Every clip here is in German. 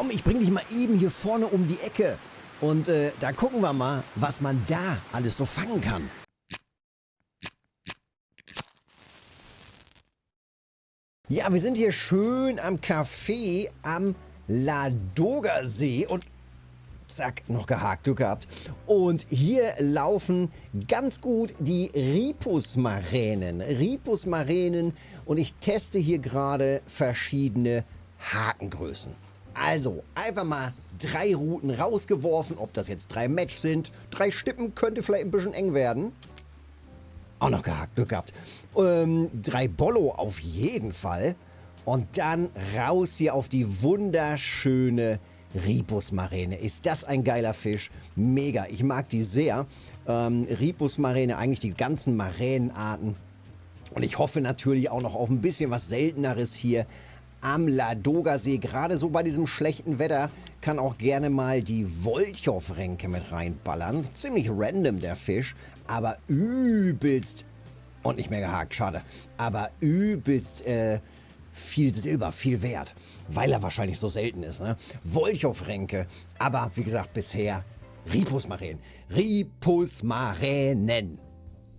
Komm, ich bring dich mal eben hier vorne um die Ecke. Und da gucken wir mal, was man da alles so fangen kann. Ja, wir sind hier schön am Café am Ladogasee und zack, noch gehakt, Glück gehabt. Und hier laufen ganz gut die Ripusmaränen. Und ich teste hier gerade verschiedene Hakengrößen. Also, einfach mal 3 Routen rausgeworfen. Ob das jetzt 3 Match sind, 3 Stippen könnte vielleicht ein bisschen eng werden. Auch noch gehakt, Glück gehabt. 3 Bollo auf jeden Fall. Und dann raus hier auf die wunderschöne Ripusmaräne. Ist das ein geiler Fisch? Mega, ich mag die sehr. Ripusmaräne, eigentlich die ganzen Maränenarten. Und ich hoffe natürlich auch noch auf ein bisschen was Selteneres hier am Ladogasee. Gerade so bei diesem schlechten Wetter kann auch gerne mal die Wolchow-Renke mit reinballern. Ziemlich random der Fisch, aber übelst, und nicht mehr gehakt, schade, aber übelst viel Silber, viel wert, weil er wahrscheinlich so selten ist. Ne? Wolchow-Renke, aber wie gesagt bisher Ripusmaränen. Ripusmaränen.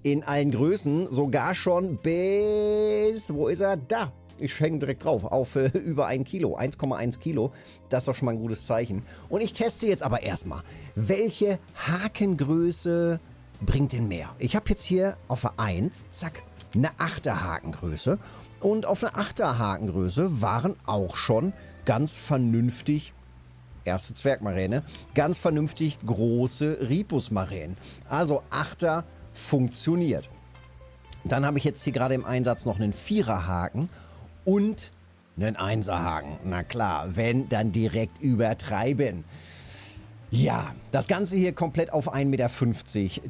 In allen Größen, sogar schon bis, wo ist er? Da. Ich hänge direkt drauf, auf über 1 Kilo, 1,1 Kilo. Das ist doch schon mal ein gutes Zeichen. Und ich teste jetzt aber erstmal, welche Hakengröße bringt denn mehr? Ich habe jetzt hier auf der 1, zack, eine 8er Hakengröße. Und auf einer 8er Hakengröße waren auch schon ganz vernünftig, erste Zwergmaräne, ganz vernünftig große Ripusmaränen. Also 8er funktioniert. Dann habe ich jetzt hier gerade im Einsatz noch einen 4er Haken und einen 1er Haken. Na klar, wenn, dann direkt übertreiben. Ja, das Ganze hier komplett auf 1,50 Meter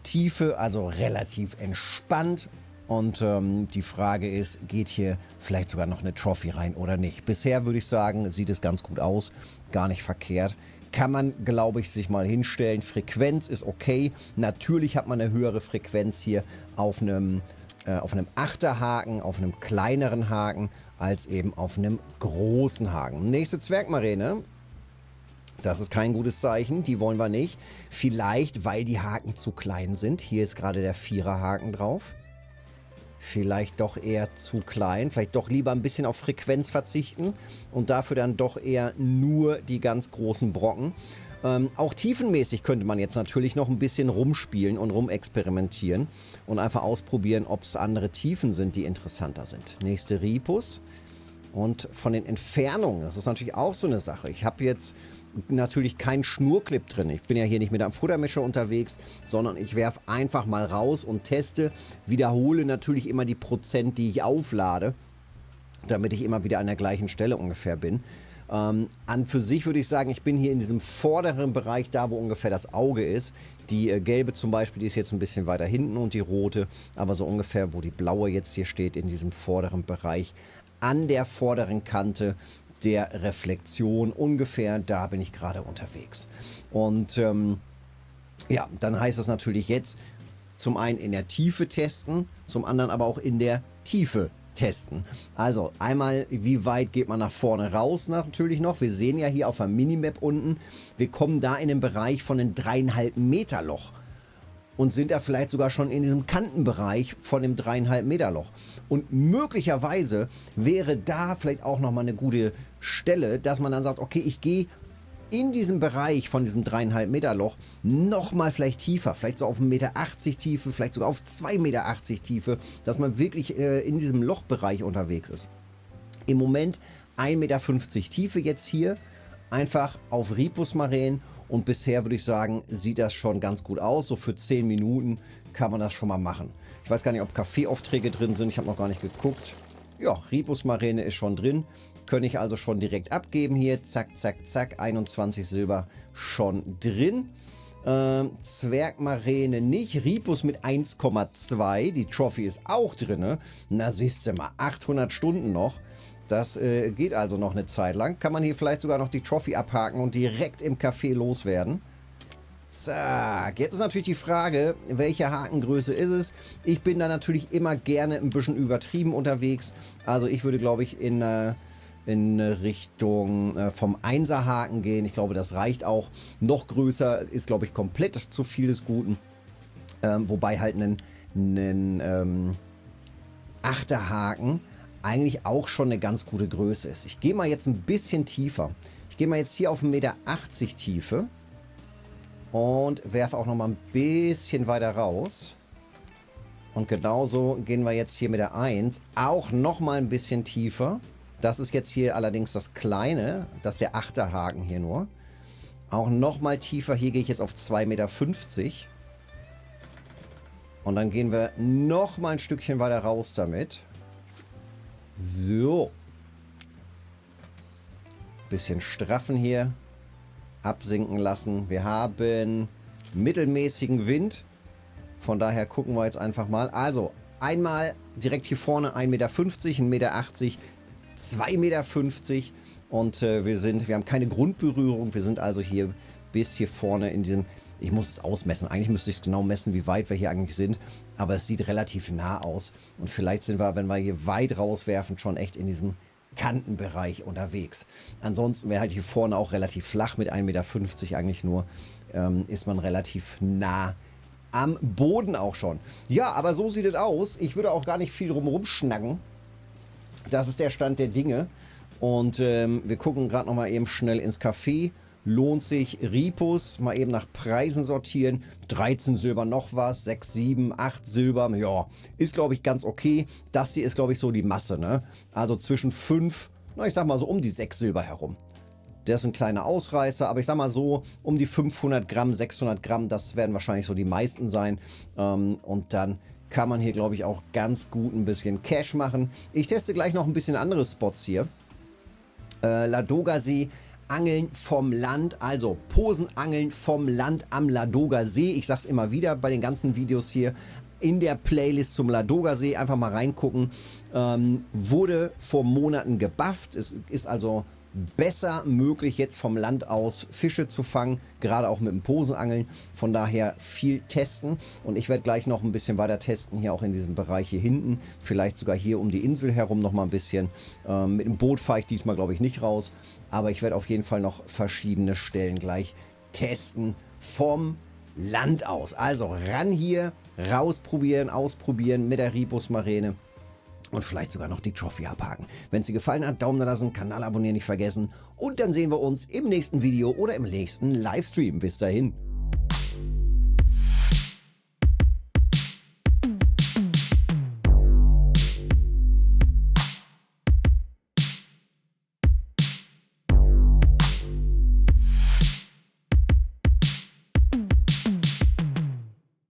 Tiefe, also relativ entspannt. Und die Frage ist, geht hier vielleicht sogar noch eine Trophy rein oder nicht? Bisher würde ich sagen, sieht es ganz gut aus, gar nicht verkehrt. Kann man, glaube ich, sich mal hinstellen. Frequenz ist okay. Natürlich hat man eine höhere Frequenz hier auf einem 8er Haken, auf einem kleineren Haken, als eben auf einem großen Haken. Nächste Zwergmaräne. Das ist kein gutes Zeichen, die wollen wir nicht. Vielleicht, weil die Haken zu klein sind. Hier ist gerade der 4er Haken drauf. Vielleicht doch eher zu klein. Vielleicht doch lieber ein bisschen auf Frequenz verzichten und dafür dann doch eher nur die ganz großen Brocken. Auch tiefenmäßig könnte man jetzt natürlich noch ein bisschen rumspielen und rumexperimentieren und einfach ausprobieren, ob es andere Tiefen sind, die interessanter sind. Nächste Ripus. Und von den Entfernungen, das ist natürlich auch so eine Sache. Ich habe jetzt natürlich keinen Schnurclip drin. Ich bin ja hier nicht mit einem Futtermischer unterwegs, sondern ich werfe einfach mal raus und teste, wiederhole natürlich immer die Prozent, die ich auflade, damit ich immer wieder an der gleichen Stelle ungefähr bin. An für sich würde ich sagen, ich bin hier in diesem vorderen Bereich, da wo ungefähr das Auge ist. Die gelbe zum Beispiel, die ist jetzt ein bisschen weiter hinten und die rote, aber so ungefähr, wo die blaue jetzt hier steht, in diesem vorderen Bereich, an der vorderen Kante der Reflexion ungefähr, da bin ich gerade unterwegs. Und ja, dann heißt es natürlich jetzt zum einen in der Tiefe testen, zum anderen aber auch in der Tiefe testen. Also einmal, wie weit geht man nach vorne raus natürlich noch. Wir sehen ja hier auf der Minimap unten, wir kommen da in den Bereich von einem 3,5 Meter Loch und sind da vielleicht sogar schon in diesem Kantenbereich von dem 3,5 Meter Loch. Und möglicherweise wäre da vielleicht auch nochmal eine gute Stelle, dass man dann sagt, okay, ich gehe in diesem Bereich von diesem 3,5 Meter Loch nochmal vielleicht tiefer, vielleicht so auf 1,80 Meter Tiefe, vielleicht sogar auf 2,80 Meter Tiefe, dass man wirklich in diesem Lochbereich unterwegs ist. Im Moment 1,50 Meter Tiefe jetzt hier, einfach auf Ripusmaränen und bisher würde ich sagen, sieht das schon ganz gut aus. So für 10 Minuten kann man das schon mal machen. Ich weiß gar nicht, ob Kaffeeaufträge drin sind, ich habe noch gar nicht geguckt. Ja, Ripusmaräne ist schon drin. Könnte ich also schon direkt abgeben hier. Zack, zack, zack. 21 Silber schon drin. Zwergmaräne nicht. Ripus mit 1,2. Die Trophy ist auch drin. Na siehst du mal, 800 Stunden noch. Das geht also noch eine Zeit lang. Kann man hier vielleicht sogar noch die Trophy abhaken und direkt im Café loswerden. Zack, jetzt ist natürlich die Frage, welche Hakengröße ist es? Ich bin da natürlich immer gerne ein bisschen übertrieben unterwegs. Also ich würde, glaube ich, in in Richtung vom Einserhaken gehen. Ich glaube, das reicht auch. Noch größer ist, glaube ich, komplett zu viel des Guten. Wobei halt ein Achterhaken eigentlich auch schon eine ganz gute Größe ist. Ich gehe mal jetzt ein bisschen tiefer. Ich gehe mal jetzt hier auf 1,80 Meter Tiefe und werfe auch noch mal ein bisschen weiter raus. Und genauso gehen wir jetzt hier mit der 1 auch noch mal ein bisschen tiefer. Das ist jetzt hier allerdings das Kleine, das ist der Achterhaken hier nur. Auch noch mal tiefer, hier gehe ich jetzt auf 2,50 Meter. Und dann gehen wir noch mal ein Stückchen weiter raus damit. So. Bisschen straffen hier. Absinken lassen. Wir haben mittelmäßigen Wind. Von daher gucken wir jetzt einfach mal. Also, einmal direkt hier vorne 1,50 Meter, 1,80 Meter, 2,50 Meter. Und wir haben keine Grundberührung. Wir sind also hier bis hier vorne in diesem... Ich muss es ausmessen. Eigentlich müsste ich es genau messen, wie weit wir hier eigentlich sind. Aber es sieht relativ nah aus. Und vielleicht sind wir, wenn wir hier weit rauswerfen, schon echt in diesem Kantenbereich unterwegs. Ansonsten wäre halt hier vorne auch relativ flach mit 1,50 Meter eigentlich nur. Ist man relativ nah am Boden auch schon. Ja, aber so sieht es aus. Ich würde auch gar nicht viel drumherum schnacken. Das ist der Stand der Dinge. Und wir gucken gerade noch mal eben schnell ins Café. Lohnt sich Ripus, mal eben nach Preisen sortieren. 13 Silber noch was, 6, 7, 8 Silber. Ja, ist glaube ich ganz okay. Das hier ist glaube ich so die Masse, ne? Also zwischen 5, na ich sag mal so um die 6 Silber herum. Der ist ein kleiner Ausreißer, aber ich sag mal so um die 500 Gramm, 600 Gramm, das werden wahrscheinlich so die meisten sein. Und dann kann man hier glaube ich auch ganz gut ein bisschen Cash machen. Ich teste gleich noch ein bisschen andere Spots hier. Ladoga-See. Angeln vom Land, also Posenangeln vom Land am Ladoga See. Ich sag's immer wieder bei den ganzen Videos hier in der Playlist zum Ladoga See. Einfach mal reingucken. Wurde vor Monaten gebufft. Es ist also besser möglich, jetzt vom Land aus Fische zu fangen, gerade auch mit dem Posenangeln. Von daher viel testen. Und ich werde gleich noch ein bisschen weiter testen, hier auch in diesem Bereich hier hinten. Vielleicht sogar hier um die Insel herum noch mal ein bisschen. Mit dem Boot fahre ich diesmal, glaube ich, nicht raus. Aber ich werde auf jeden Fall noch verschiedene Stellen gleich testen vom Land aus. Also ran hier, rausprobieren, ausprobieren mit der Ripus Marene. Und vielleicht sogar noch die Trophy abhaken. Wenn es dir gefallen hat, Daumen da lassen, Kanal abonnieren nicht vergessen. Und dann sehen wir uns im nächsten Video oder im nächsten Livestream. Bis dahin.